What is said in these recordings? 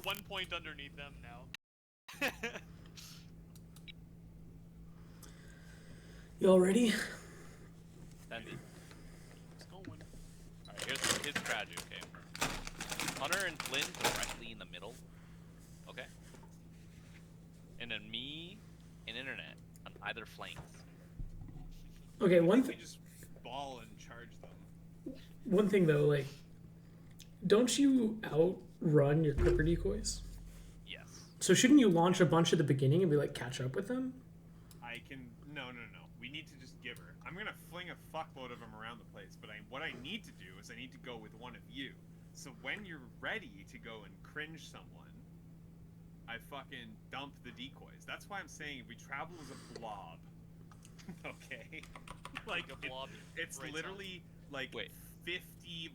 1 point underneath them now. You all ready? Sandy. It's going. Alright, here's the strategy, okay? Hunter and Flynn directly in the middle. Okay? And then me and Internet on either flanks. Okay, We just ball and charge them. one thing though, like, don't you outrun your Clipper decoys? Yes. So shouldn't you launch a bunch at the beginning and be like catch up with them? I can... No. We need to just give her. I'm gonna fling a fuckload of them around the place, but what I need to do is I need to go with one of you. So when you're ready to go and cringe someone, I fucking dump the decoys. That's why I'm saying if we travel as a blob, okay? Like a blob. It's Right, literally like Wait. 50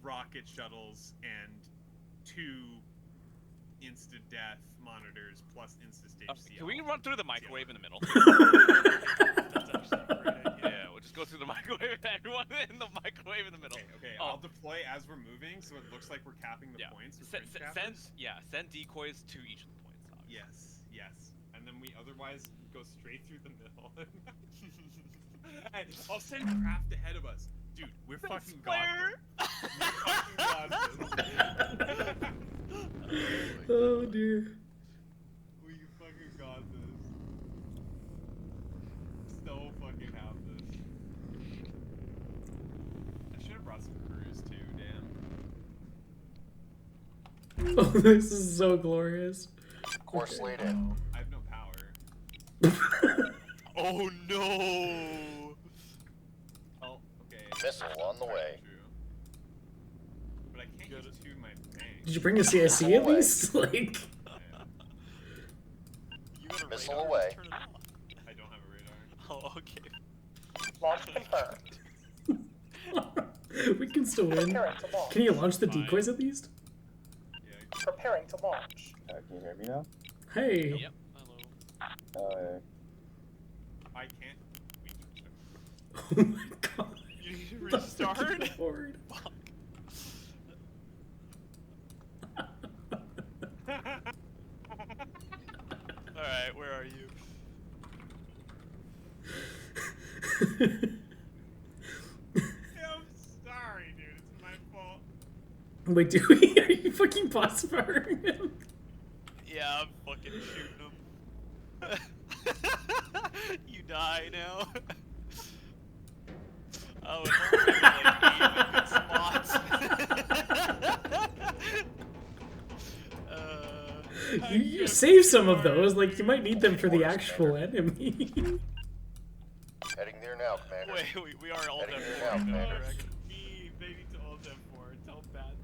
rocket shuttles and 2 insta-death monitors plus insta-stage CL. Can we run through the microwave in the middle? That's actually a great idea. Yeah, we'll just go through the microwave. Everyone in the microwave in the middle. Okay, Oh. I'll deploy as we're moving, so it looks like we're capping the points. With fringe cappers. Send decoys to each of the points. Obviously. Yes. And then we otherwise go straight through the middle. And I'll send craft ahead of us. Dude, we're fucking god. We're fucking god. Oh dear. We fucking got this. So fucking have this. I should have brought some crews too, damn. Oh, this is so glorious. Course laid in. I have no power. Oh no! Oh, okay. Missile on the way. True. But I can't use 2 of my bangs. Did you bring a CIC at least? Like, You got a Missile radar? away. Turn it off. I don't have a radar. Oh, okay. Launch confirmed. we can still win. Preparing to launch. Can you launch the Fine. decoys at least? Yeah. Preparing to launch. Can you hear me now? Hey. Yep. Hello. I can't. We Oh my god. You need to restart? Lord. Fuck. Alright, where are you? I'm sorry, dude. It's my fault. Wait, do we? Are you fucking boss firing him? Yeah, I'm fucking shooting him. You die now. Oh, it's only like aim at good spots. You save some of those, like you might need them for the actual enemy. Heading there now, Commander. Wait, we are all Heading dead. there now, Commander. Correct. Me, they need to ult F4. Tell bad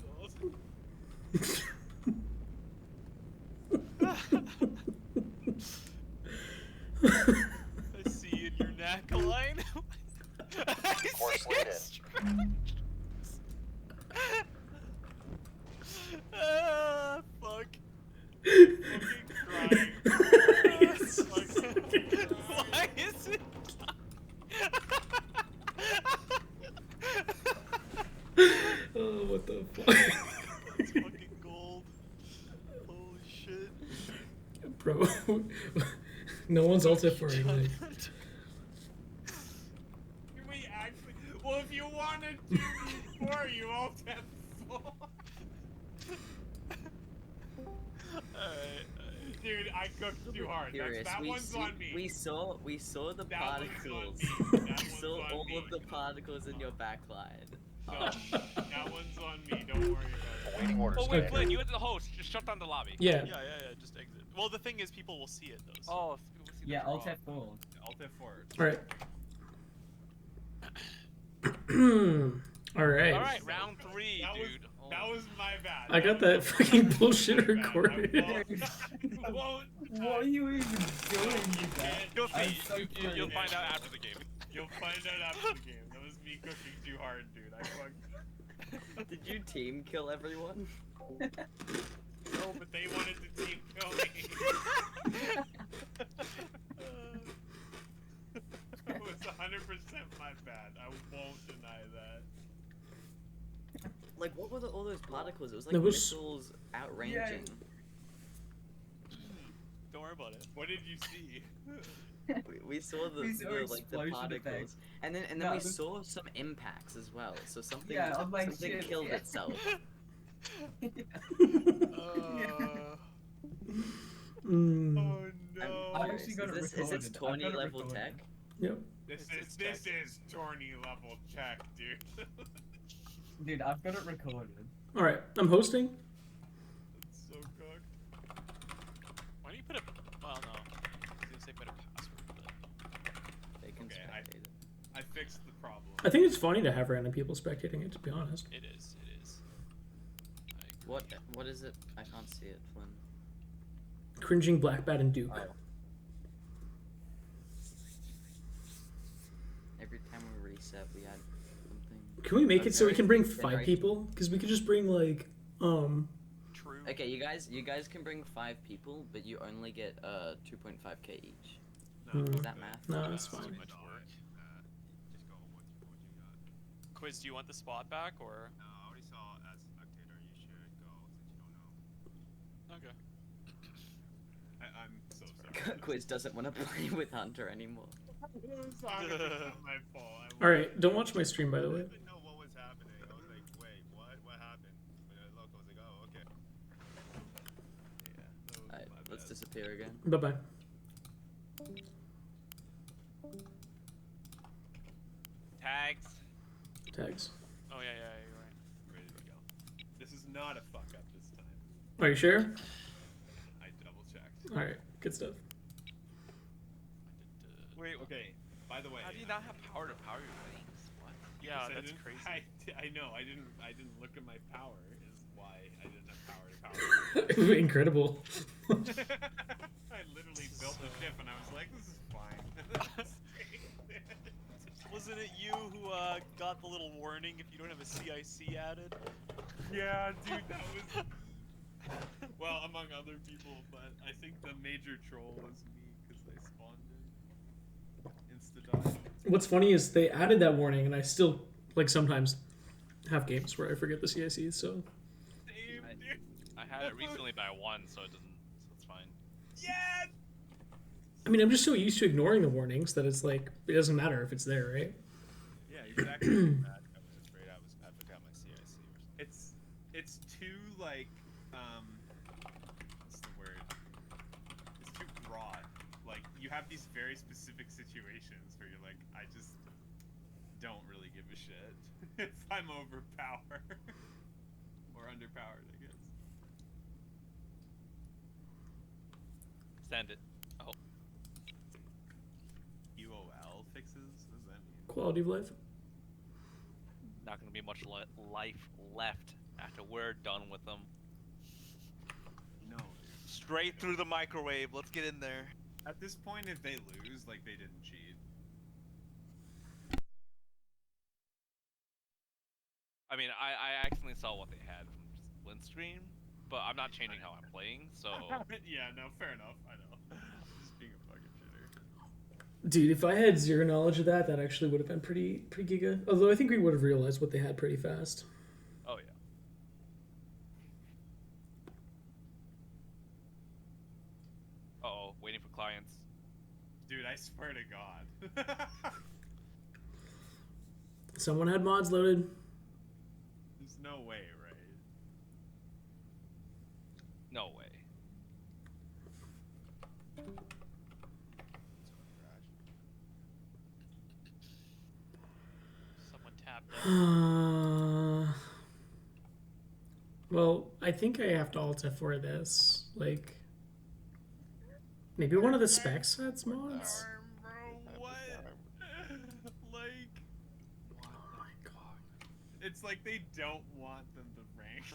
I see you in your neck line. Course laid in. Ah, fuck. fucking crying. Why is it? Oh, what the fuck? That's fucking gold. Holy shit. Bro, no one's ulted for him. Like. Can we actually? Well, if you wanted to before, you ult F4. Alright. Dude, I cooked too hard. That one's on me. We saw the That particles. one's on me. That We one's saw on all me. of the particles in your backline. No, that one's on me. Don't worry about it. Awaiting orders, Oh wait, Commander. Flynn, you as the host, just shut down the lobby. Yeah. Yeah, just exit. Well, the thing is, people will see it though. So. Oh, people see the Yeah, draw. Alt F4. Alt F4. Alright. Alright. Alright, round 3, That was- dude. Oh. That was my bad. I got that fucking bullshit That was my recorded. bad. I won't. What are you even doing, you guys? You'll I'm see. so You'll curious. find out after the game. You'll find out after the game. That was me cooking too hard, dude. I fucked. Did you team kill everyone? No, but they wanted to team kill me. It was 100% my bad. I won't deny that. Like, what were all those particles? It was like There was- missiles outranging. about it. What did you see? We saw the, We saw like the explosion particles, effects. and then No, we the- saw some impacts as well. So something Yeah, I'm like, something shit, killed yeah. itself. Mm. Oh no. I've actually got it Is this recorded. I've Tawny got it level recorded. tech? Yep. This It's is Torny level check, dude. Dude, I've got it recorded. All right, I'm hosting. That's so cooked. Why don't you put a? Well, no. I was gonna say put a password, but They can Okay, spectate it. I fixed the problem. I think it's funny to have random people spectating it. To be honest. it is. It is. I agree. What is it? I can't see it, Flynn. Cringing Blackbat and Duke. Oh. Every time we reset, we add something. Can we make it so we can bring Very 5 generated. people? Because we could just bring like True. Okay, you guys can bring 5 people, but you only get 2.5k each. Hmm. Is that math? No, that's Too fine. much work. Just go with what you got. Quiz, do you want the spot back or? No, I already saw as spectator you should go since you don't know. Okay. I'm so sorry. Quiz doesn't want to play with Hunter anymore. It's 100% my fault. All right, don't watch my stream by the way. I didn't know what was happening. I was like, wait, what? What happened? When I looked, I was like, oh, okay. Yeah, that was Alright, my let's bad. disappear again. Bye bye. Tags. Tags. Oh yeah, you're right. Ready to go. This is not a fuck up this time. Are you sure? I double checked. All right, good stuff. Wait. Okay, by the way. How do you not have power to power your wings? What? Yeah, because I that's didn't- crazy. I know. I didn't look at my power. Is why I didn't have power to power. Incredible. I literally built the ship and I was like, this is fine. Wasn't it you who got the little warning if you don't have a CIC added? Yeah, dude, that was. Well, among other people, but I think the major troll was me because they spawned in insta-die. What's funny is they added that warning, and I still like sometimes have games where I forget the CICs. So Same, dude. I had it recently, but I won, so it doesn't. So it's fine. Yeah. I mean, I'm just so used to ignoring the warnings that it's like it doesn't matter if it's there, right? Yeah, exactly. Bad coming straight. I forgot my CIC or something. It's too like what's the word? It's too broad. Like you have these very specific situations where you're like, I just don't really give a shit if I'm overpowered or underpowered, I guess. Send it. Oh, UOL fixes? What does that mean? Quality of life. not gonna be much life left after we're done with them. No. Straight through the microwave. Let's get in there. At this point, if they lose, like they didn't cheat. I mean, I accidentally saw what they had from Splint Screen, but I'm not changing how I'm playing, so. Yeah, no, fair enough. I know. Just being a fucking shitter. Dude, if I had zero knowledge of that, that actually would have been pretty giga. Although I think we would have realized what they had pretty fast. Oh yeah. Uh-oh, waiting for clients. Dude, I swear to God. Someone had mods loaded. There's no way, right? No way. Someone tapped out. Well, I think I have to alt F4 this. Like, maybe one of the specs has mods. Bro, what? Like, Oh my god. it's like they don't want them to rank.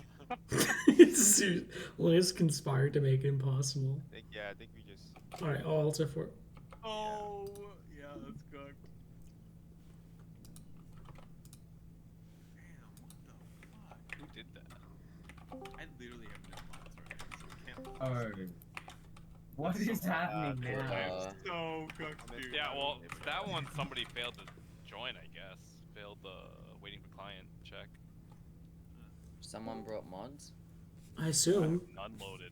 Liz conspired to make it impossible. I think we just. Alright, I'll alt F4. Oh, yeah, that's cooked. Damn, what the fuck? Who did that? I literally have no mods right now, so I can't. Oh. What is happening now? So cooked, dude. Yeah, well, that one somebody failed to join, I guess. Failed the waiting for client check. Someone brought mods? I assume. None loaded.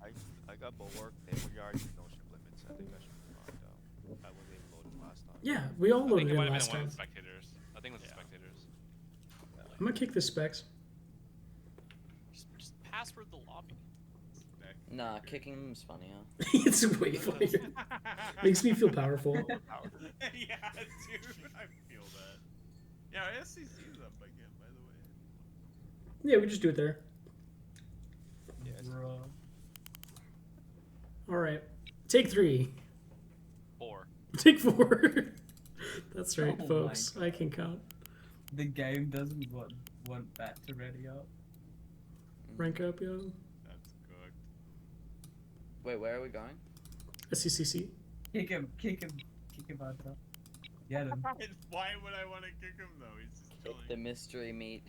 I got Bulwark, Naval Yards, and no ship limits. I think that should be fine though. I wasn't even loaded last time. Yeah, we all I think loaded it in might have last been one time. of the spectators. I think it was the spectators. I'm gonna kick the specs. Just password the lobby. Nah, kicking them's funnier. It's way funnier. Makes me feel powerful. Yeah, dude, I feel that. Yeah, SCC's up again, by the way. Yeah, we just do it there. Yes. Bruh. All right, take 3. 4. Take 4. That's right, Oh my folks. God. I can count. The game doesn't want that to ready up. Rank up, yo. That's cooked. Wait, where are we going? SCCC. Kick him out top. Get him. Why would I want to kick him though? He's just Kick chilling. the mystery meat.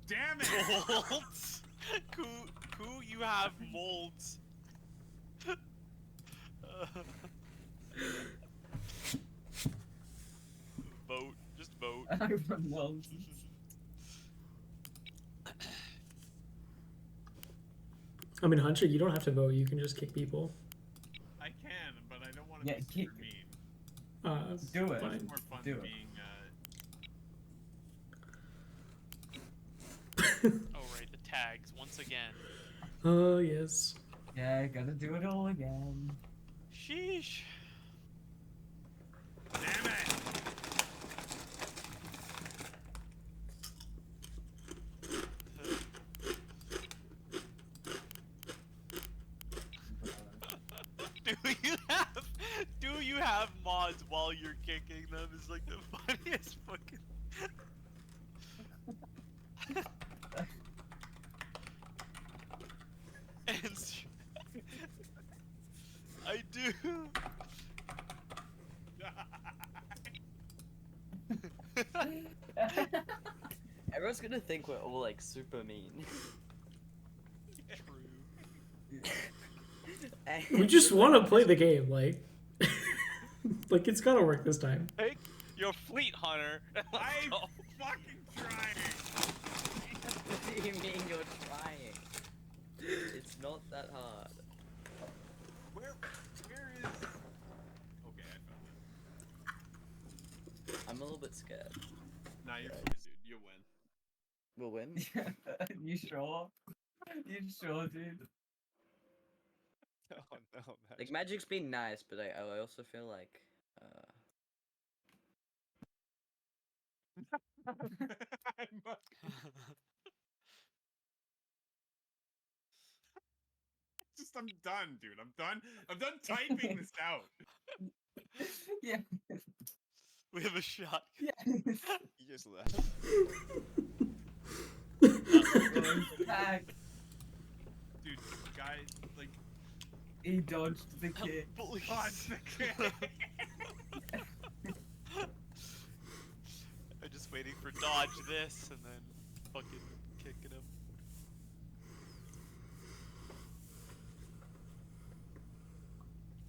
Damn it! Molds. Who you have molds? Vote. Just vote. I run walls. I mean, Hunter, you don't have to vote. You can just kick people. I can, but I don't want to Yeah, be kick- super mean. Do it. Fine. It's more fun Do it. being. Oh right, the tags once again. Oh, yes. Yeah, gotta do it all again. Sheesh. Damn it! Do you have mods while you're kicking them? Is like the funniest fucking. And I do. Everyone's gonna think we're all like super mean. We just want to play the game, like. Like, it's gotta work this time. Take your fleet, Hunter. I'm fucking trying. What do you mean you're trying? It's not that hard. Where is? Okay, I found it. I'm a little bit scared. Nah, you're fine, dude. You win. We'll win. You sure? You sure, dude? Oh no, man. Like Magic's been nice, but I also feel like I'm done, dude. I'm done. I'm done typing this out. Yeah. We have a shot. Yeah. He just left. Back. Dude, guys, like, He dodged the kick. Please. dodge the kick. I'm just waiting for dodge this and then fucking kicking him.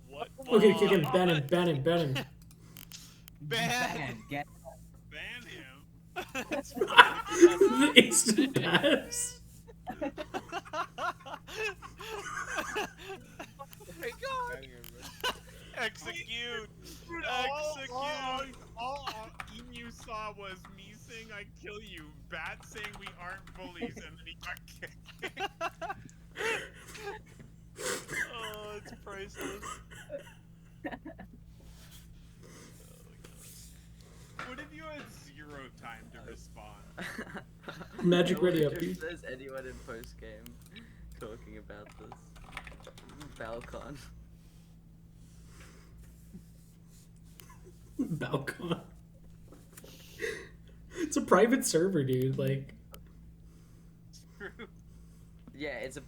What? Okay, kick him. Ban him. Ban him. Ban him. Ban. Get. Ban him. The instant pass. Oh my god! Execute! Dude, Execute! all Emu saw was me saying I kill you, Bat saying we aren't bullies, and then he got kicked. Oh, it's priceless. What if you had 0 time to respond? Magic ready up, If dude. there's anyone in post game talking about this, Balcon. Balcon. It's a private server, dude. Like, True. Yeah, it's a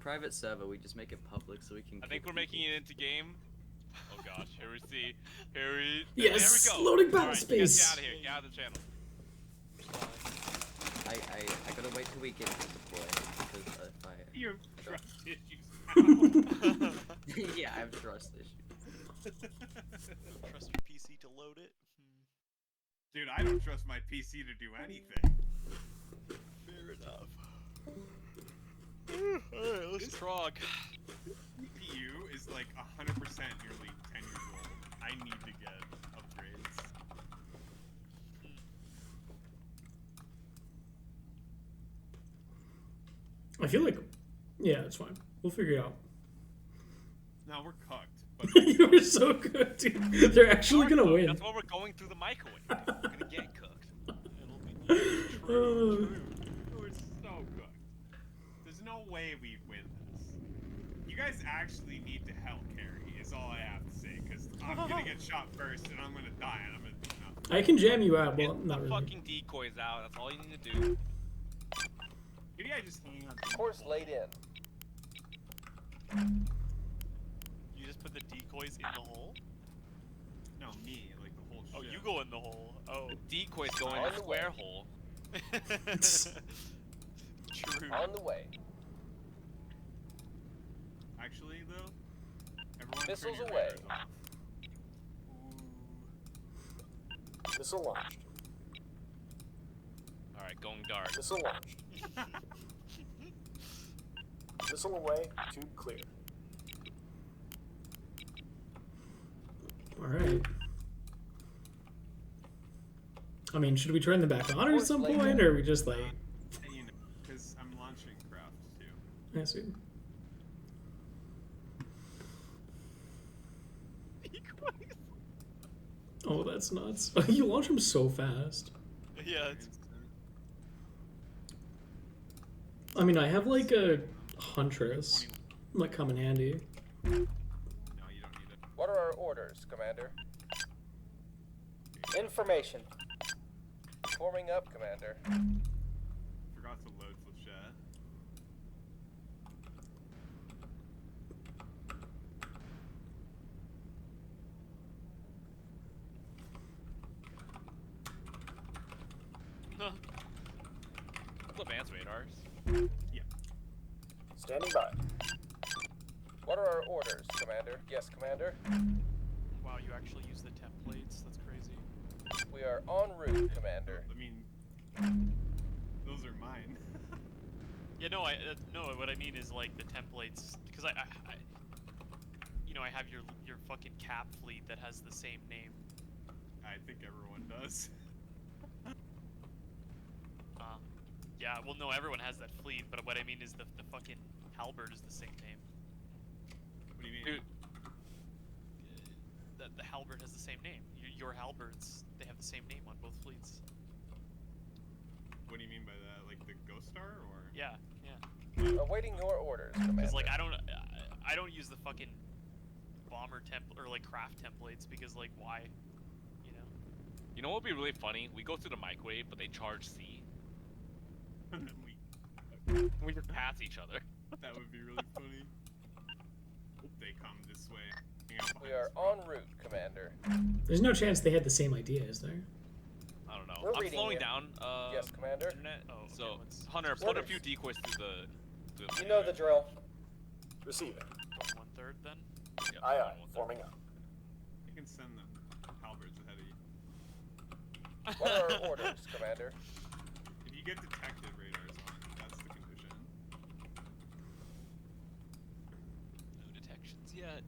private server. We just make it public so we can. I think kick we're making people. it into game. Oh gosh, here we see. Here we. Yes, There we go. loading battle Alright, you guys space. Get out of here. Get out of the channel. I gotta wait till we get to deploy because if I. You have trust issues now. Yeah, I have trust issues. Trust your PC to load it. Dude, I don't trust my PC to do anything. Fair enough. Alright, let's trog. CPU is like 100% nearly 10 years old. I need to get upgrades. I feel like, yeah, it's fine. We'll figure it out. Now we're cooked. But You were so good, dude. They're actually gonna win. That's why we're going through the microwave. We're gonna get cooked. Uh, we're so cooked. There's no way we win this. You guys actually need to help carry, is all I have to say, because I'm gonna get shot first and I'm gonna die and I'm gonna do nothing. I can jam you out, well, Get not the really. fucking decoys out. That's all you need to do. Maybe I just hang on. Course laid in. You just put the decoys in the hole? No, me, like the whole ship. Oh, you go in the hole. Oh. Decoys go in On a the square way. hole. True. On the way. Actually, though, everyone Missiles turn your away. radars off. Missile launched. Alright, going dark. Missile launched. Missile away. Tube clear. Alright. I mean, should we turn them back on at some point, or are we just like... You know, because I'm launching craft too. I see. Oh, that's nuts. You launch them so fast. Yeah, it's I mean, I have like a Huntress. Might come in handy. No, you don't need it. What are our orders, Commander? Information. Forming up, Commander. Forgot to load Flechette. Advanced radars. Standing by. What are our orders, Commander? Yes, Commander. wow, you actually use the templates. That's crazy. We are en route, Commander. I mean, those are mine. Yeah, no, no. What I mean is like the templates, because I you know, I have your fucking cap fleet that has the same name. I think everyone does. Yeah, well, no, everyone has that fleet, but what I mean is the fucking halberd is the same name. What do you mean? Dude. The halberd has the same name. Your halberds, they have the same name on both fleets. What do you mean by that? Like the Ghost Star, or? Yeah, yeah. Awaiting your orders, Commander. Because like I don't use the fucking bomber template or like craft templates because like why, you know? You know what would be really funny? We go through the microwave, but they charge C. And then We just pass each other. that would be really funny. They come this way. Hang out We behind are this en route, Commander. There's no chance they had the same idea, is there? I don't know. We're I'm reading slowing you. down. Yes, Commander. Internet. Oh, okay, So let's Hunter, put a Orders. few decoys through the. You know the drill. Receiving. go 1/3 then. Yep, Aye, aye. one third. Forming up. I can send them halberds ahead of you. What are our orders, Commander? If you get detected radars on, that's the condition. No detections yet.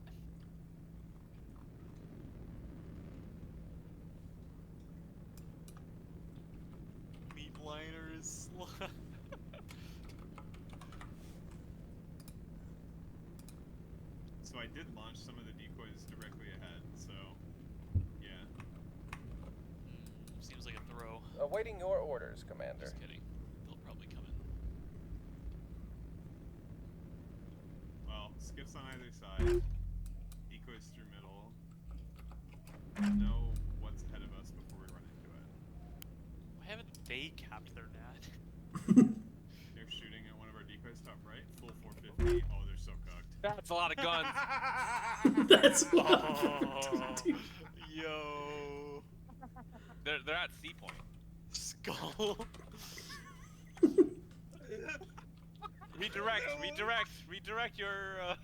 Meat liner is slow. So I did launch some of the decoys directly ahead, so yeah. Seems like a throw. Awaiting your orders, Commander. Just kidding. They'll probably come in. Well, skips on either side. Decoys through middle. Know what's ahead of us before we run into it. Why haven't they capped their net? They're shooting at one of our decoys top right. Full 450. Oh, they're so cooked. That's a lot of guns. That's Yo. They're at C point. Skull. Redirect your. Are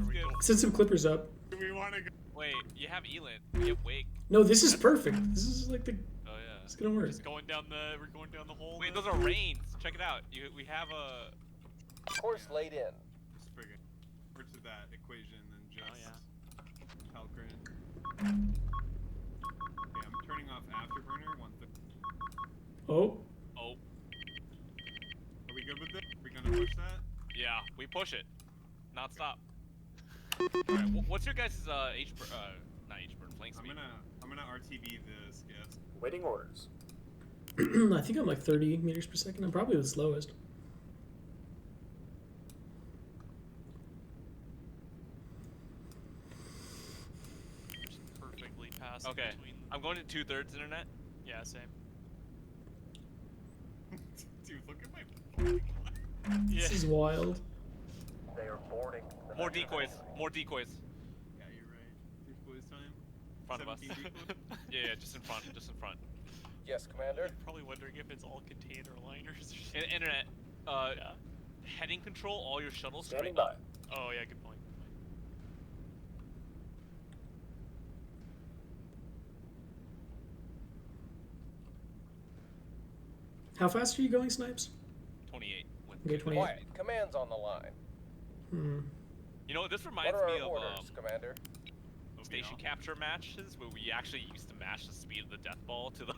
we going? Send some clippers up. Do we want to go? Wait, you have Elin. You have Wake. No, this is perfect. This is like the Oh yeah. It's gonna work. Just going down the. We're going down the hole. Wait, those are rains. Check it out. We have a. Course laid in. Just friggin' over to that equation and then just Oh, yeah. Halcrin. Okay, I'm turning off Afterburner. 150. Oh, Oh, Are we good with this? Are we gonna push that? yeah. We push it. Not stop. Alright, what's your guys' not H-burn, flank speed? I'm gonna RTB the skiffs. Waiting orders. I think I'm like 30 meters per second. I'm probably the slowest. Just perfectly passing Okay, between. I'm going to 2/3 internet. Yeah, same. Dude, look at my fucking line. Yeah. This is wild. They are boarding. the More next decoys. plane. More decoys. Yeah, you're right. Decoys time. In front of us. 17 decoys? Yeah, just in front. Just in front. Yes, Commander. Probably wondering if it's all container liners or something. Internet. Yeah. Heading control all your shuttles Standing straight by. up. Oh yeah, good point. How fast are you going, Snipes? 28. With Okay, 28. Quiet. Command's on the line. Hmm. You know, this What reminds are me our of orders, Commander? station capture matches where we actually used to match the speed of the death ball to the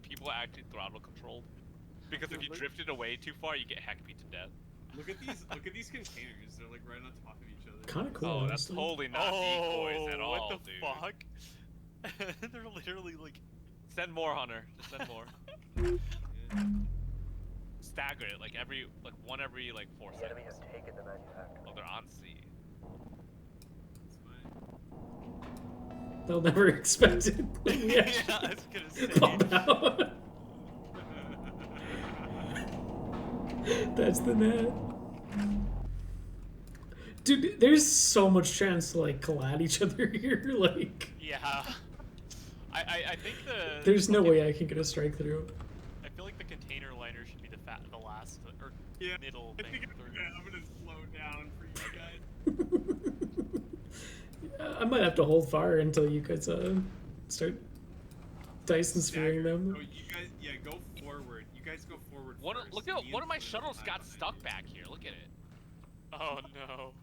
people actually throttle controlled. Because if you drifted away too far, you get heck beat to death. Look at these containers. They're like right on top of each other. Kind of cool. Oh, that's honestly. totally not decoys at all, what the dude. fuck? They're literally like. Send more, Hunter. Send more. Yeah. Stagger it, like one every 4 The seconds. enemy has taken the manufacturer. Oh, they're on C. It's fine. They'll never expect it. Yeah, I was gonna say. Pop out. That's the net. Dude, there's so much chance to like collide each other here. Like, Yeah. I think the. there's no fucking- way I can get a strike through. I feel like the container liner should be the last or Yeah. middle I thing. think third. I'm gonna slow down for you guys. I might have to hold fire until you guys start Dyson Stagger. sphering them. Oh, you guys, yeah, go forward. You guys go forward. first. Look Me at and one of my Flynn shuttles will got hide stuck behind back here. Look at it. Oh no.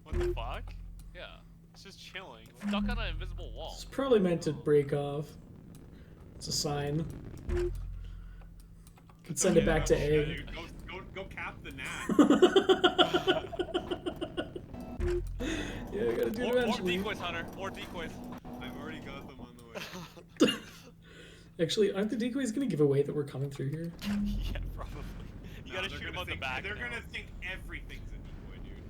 What the fuck? Yeah. It's just chilling. Stuck on an invisible wall. It's probably meant to break off. It's a sign. Could send it back to Yeah, A. dude, go cap the nat. Yeah, I gotta do it More eventually. decoys, Hunter. More decoys. I've already got them on the way. Actually, aren't the decoys gonna give away that we're coming through here? Yeah, probably. You No, gotta they're shoot them gonna on the think- back. They're now. gonna think everything's a decoy, dude.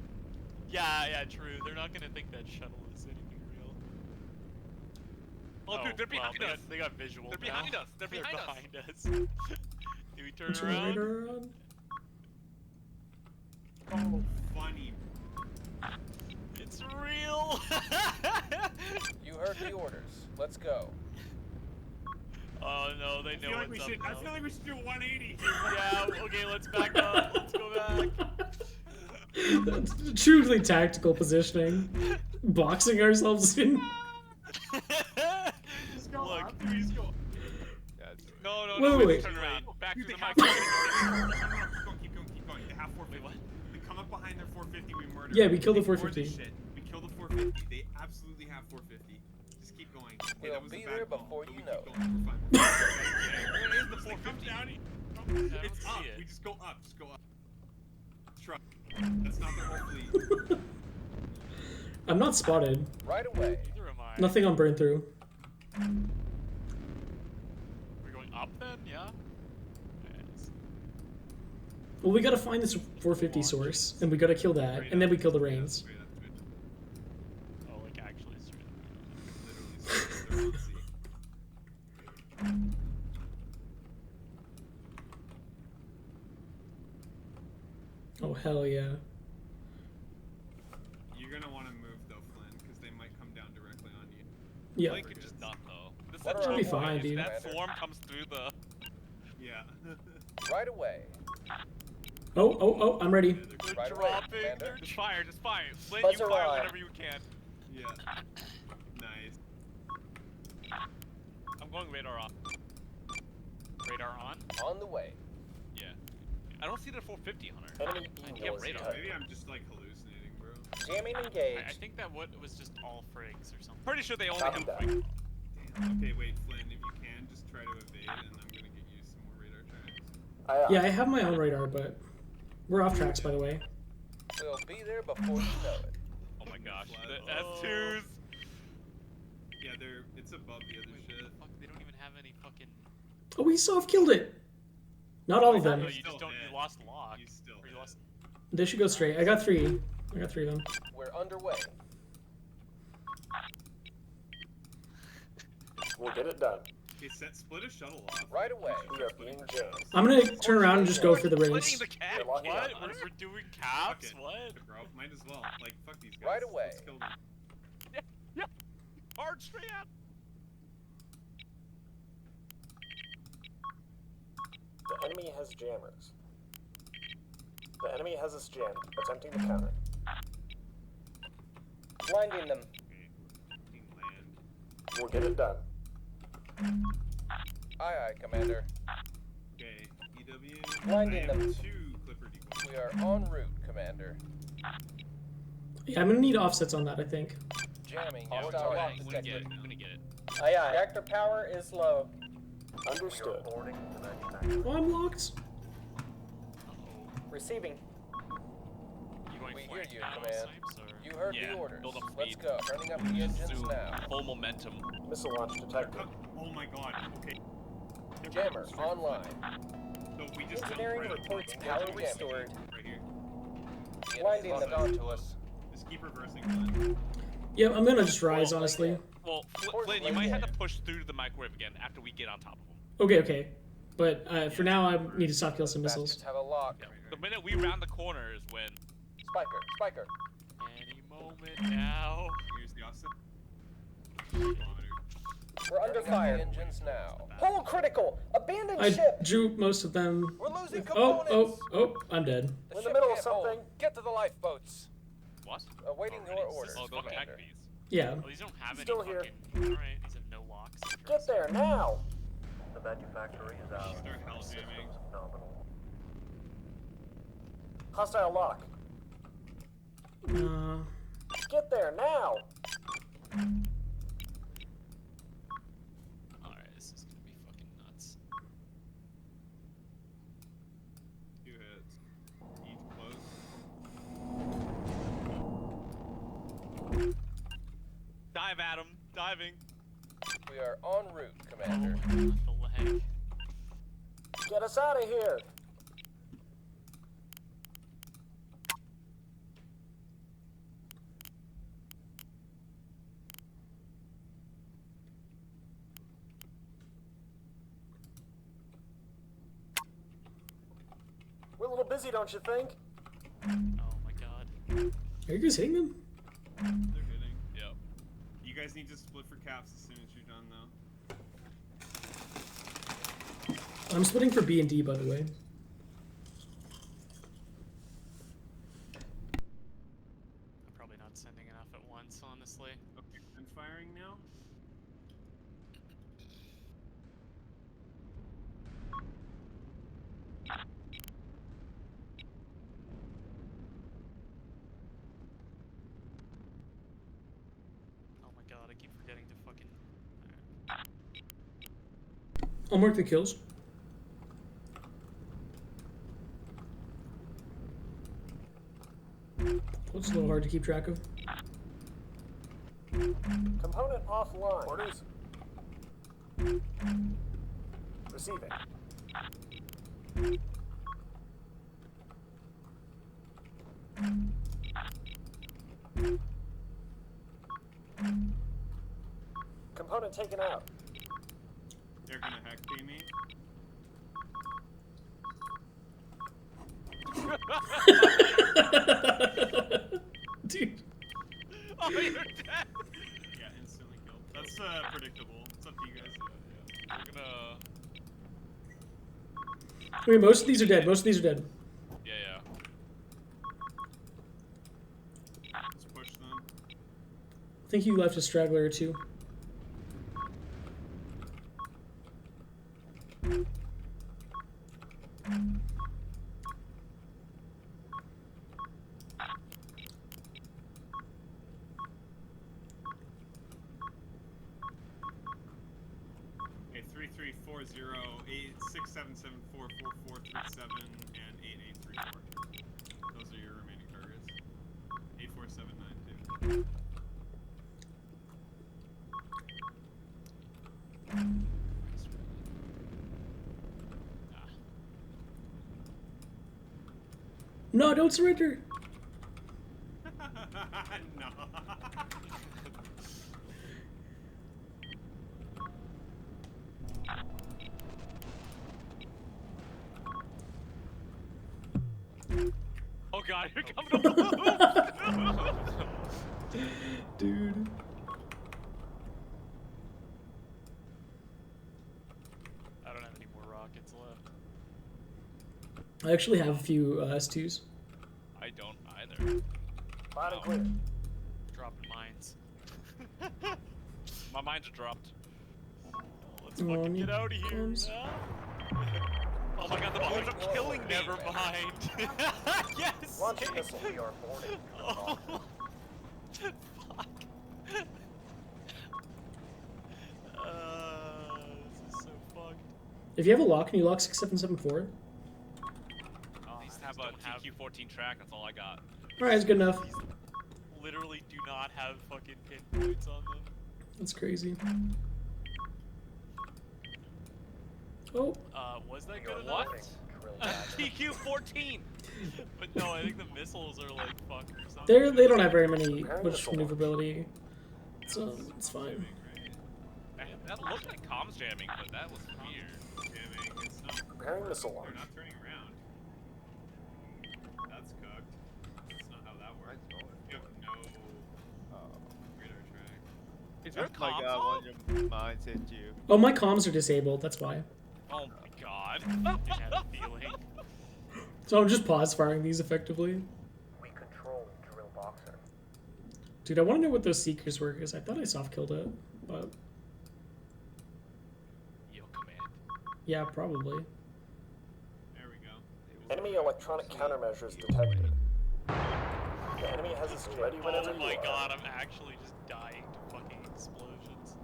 Yeah, true. They're not gonna think that shuttle is anything real. Oh, dude, they're well, behind they us. Got, they got visual. They're now. behind us. They're behind us. Do we turn Turn around? right around. Oh, funny. It's real. You heard the orders. Let's go. Oh no, they I know feel like we what's should. up I now. feel like we should do 180. Yeah. Okay, let's back up. Let's go back. That's truly tactical positioning. Boxing ourselves in. Just go Look. up. Please go. No, Wait, wait, wait. turn around. Back to Dude, the they have mic. 450. Keep going. They have 450. Wait, what? We come up behind their 450. We murder. Yeah, we them. killed the They board 450. this shit. We kill the 450. They absolutely have 450. Just keep going. Okay, We'll that was a be bad there call, before but you we know keep it. going. We're fine. We're fine. Where is the Just like, come 450? down. I It's don't up. see it. We just go up. Just go up. Truck. That's not the whole fleet. I'm not spotted. Right away. Neither am I. Nothing on burn through. We're going up then, yeah. Yes. Well, we gotta find this 450 source, and we gotta kill that, and then we kill the rains. Straight up, straight up. Oh, like actually straight up. Literally straight up. They're on C. Oh hell yeah! You're gonna want to move though, Flynn, because they might come down directly on you. Yeah. Blink could just not though. This What is are a our choke fine, point. If dude. that Commander? swarm comes through the. Yeah. Right away. Oh! I'm ready. They're Right away, dropping. Commander. They're Just fire, just fire. Flint, Buzzer you fire line. whenever you can. Yeah. Nice. I'm going radar off. Radar on. On the way. Yeah. I don't see the 450, Hunter. Enemy I being get noisy. radar. Maybe I'm just like hallucinating, bro. Jamming I engaged. think that what was just all frigs or something. Pretty sure they only Copy have that. frig. Damn. Okay, wait, Flynn, if you can, just try to evade, and I'm gonna get you some more radar tracks. Aye, aye. Yeah, I have my own radar, but we're off tracks, by the way. We'll be there before you know it. Oh my gosh. The Oh. S2s. Yeah, it's above the other Wait, shit. what the fuck? They don't even have any fucking. Oh, we soft killed it. Not all of No, them. you Still just don't. dead. You lost lock. He's still Or you dead. lost. They should go straight. I got three. I got three of them. We're underway. We'll get it done. Okay, split a shuttle off. Right away. We are being jammed. I'm gonna turn around and just go for the Splitting rings. the cat. You're locking What? up. We're doing caps? Fuck it. What? Bro, might as well. Like, fuck these guys. Right away. Let's kill them. Hard straight out. The enemy has jammers. The enemy has us jammed, attempting to counter. Blinding them. Okay, fucking land. We'll get it done. Aye, aye, Commander. Okay, EW. Blinding I have them. 2 Clipper decoys. We are en route, Commander. Yeah, I'm gonna need offsets on that, I think. Jamming. Yeah, we're Hostile lock gonna get detected. it. We're gonna get it. Aye, aye. Reactor power is low. Understood. Understood. Boarding the manufacturer. Oh, I'm locked. Receiving. You going We hear flank you, now, Command. Snipes, or? You heard Yeah, the orders. build up Let's speed. go. Turning up the engines Zoom. now. Full momentum. Missile launch detected. Oh my god, okay. Jammer online. So we just Engineering don't reports Engaging power damage. restored. right here. The Blinding enemy's them. locked onto us. Just keep reversing, Flynn. Yep, I'm gonna just rise, honestly. Well, Flynn, you might have to push through to the microwave again after we get on top of them. Okay, okay. But for now, I need to soft kill some Bastards missiles. have a lock. Yeah. The minute we round the corner is when. Spiker, Spiker. Any moment now. Here's the offset. Kilometer. We're under Turning up the fire. engines now. Hull critical. Abandoned I ship. drew most of them. We're losing Oh, components. I'm dead. We're in the ship middle of can't hold. something. Get to the lifeboats. What? Awaiting your orders, Oh, go Commander. tech these. Yeah. Well, these don't have any Still here. fucking. Alright, these have no locks. Get there now! The manufacturer is out. Start hell Systems jamming. nominal. Hostile lock. Get there now! Alright, this is gonna be fucking nuts. 2 hits. Each close. Dive at him. Diving. We are en route, Commander. The leg. Get us out of here! We're a little busy, don't you think? Oh my god. Are you guys hitting them? They're hitting. Yep. You guys need to split for caps as soon as you're done, though. I'm splitting for B and D, by the way. I'm probably not sending enough at once, honestly. Okay, I'm firing now. Oh my god, I keep forgetting to fucking. I'll mark the kills. It's a little hard to keep track of. Component offline. Orders. Receiving. Component taken out. They're gonna heck pay me. Dude. Oh, you're dead. Yeah, instantly killed. That's predictable. It's up to you guys. Yeah. We're gonna. Wait, most of these are dead. Most of these are dead. Yeah, yeah. Let's push them. I think you left a straggler or two. and 8834, those are your remaining targets. 84792. No, don't surrender. No. Oh god, you're coming up the Dude. I don't have any more rockets left. I actually have a few S2s. I don't either. Loud and clear. Dropping mines. My mines are dropped. Let's fucking get out of here. Comes. Oh my god, the bullets are killing me. Never mind. Yes. Launching missile. We are boarding. Oh. Fuck. This is so fucked. If you have a lock, can you lock 6774? At least have a TQ-14 track, that's all I got. Alright, that's good enough. These literally do not have fucking pinpoints on them. That's crazy. Oh. Was that We good are enough? boarding. Drill back. TQ-14! But no, I think the missiles are like fuck or something. They don't have very much maneuverability. So it's fine. That looked like comms jamming, but that was weird. Jamming, it's not. Preparing missile They're launch. not turning around. That's cooked. That's not how that works. You have no radar track. Is there Oh my comms god, on? one of your mines hit you. Oh, my comms are disabled. That's why. Oh my god. I had a feeling. So I'm just pause firing these effectively. We control drill boxer. Dude, I want to know what those seekers were because I thought I soft killed it, but Yo, command. yeah, probably. There we go. Enemy electronic countermeasures detected. The enemy has us ready whenever Oh you my are. god, I'm actually just dying to fucking explosions.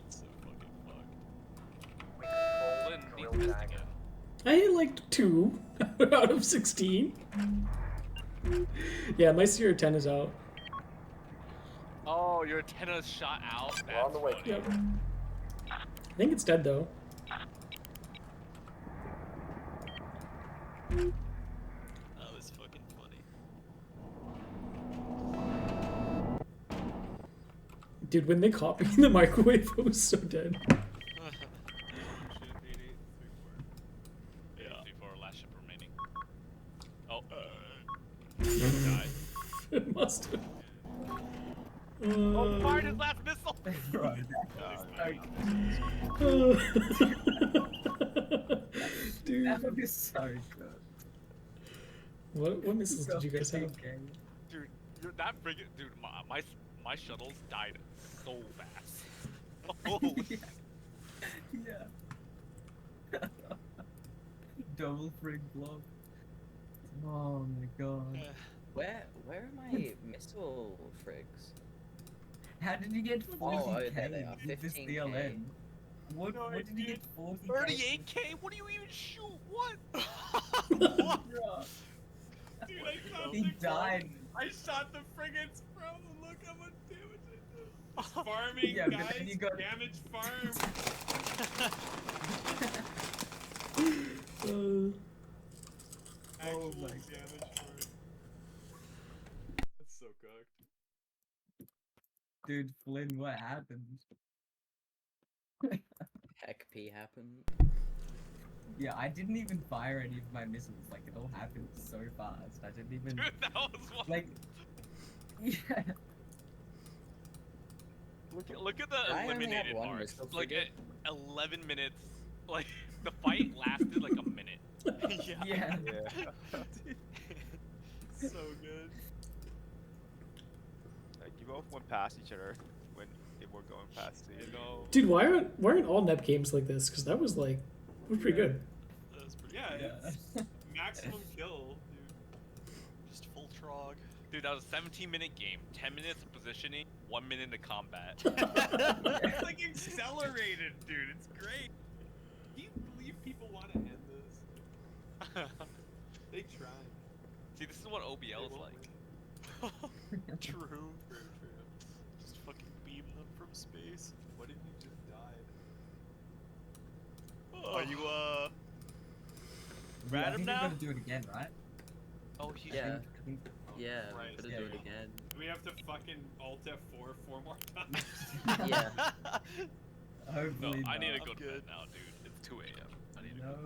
It's so fucking fucked. We control Flynn needs drill missed dagger. again. I hit like 2 out of 16. Yeah, my CR10 is out. Oh, your antenna's shot out? We're on the way. Funny. Yep. I think it's dead though. That was fucking funny. Dude, when they caught me in the microwave, I was so dead. Yeah. Before last ship remaining. Oh, die. It must have. Oh, fired his last missile! Right. Dude, That would be so good. what missiles did you guys have? Okay. Dude, that frigate, dude, my shuttles died so fast. Holy Yeah. Double frig block. Oh my god. Where are my missile frigs? How did you get 40k Oh, there they are, with this 15K. DLN? What did you get 40k? 38k? What do you even shoot? What? Bruh. Dude, I found He the died. I shot the frigates, bro. Look how much damage I did. Farming, Yeah, but guys. then you got- Damage farm. Oh Actual my damage farm. That's so cooked. Dude, Flynn, what happened? Heck P happened. Yeah, I didn't even fire any of my missiles. Like, it all happened so fast. I didn't even, Dude, that was one. like, yeah. Look at the I only have eliminated one marks. missile Like frigate. at 11 minutes, like the fight lasted like a minute. Yeah. Yeah. Yeah. So good. Like, you both went past each other when they were going past you. You know. Dude, why aren't all NEP games like this? Because that was pretty good. That was pretty Yeah, good. Yeah. it's maximum kill, dude. Just full trog. Dude, that was a 17-minute game. 10 minutes of positioning, 1 minute of combat. It's like accelerated, dude. It's great. Do you believe people want to end this? They try. See, this is what OBL is won't like. True. Just fucking beam them from space. What if you just died? Are you, Yeah, I Rad him think we're now? gonna do it again, right? Oh, he's Yeah. I think- Yeah, Christ. we're gonna do it again. Do we have to fucking Alt F4 4 more times? Yeah. No, Hopefully I need to not. go to bed now, dude. It's 2 a.m. I need to go. No.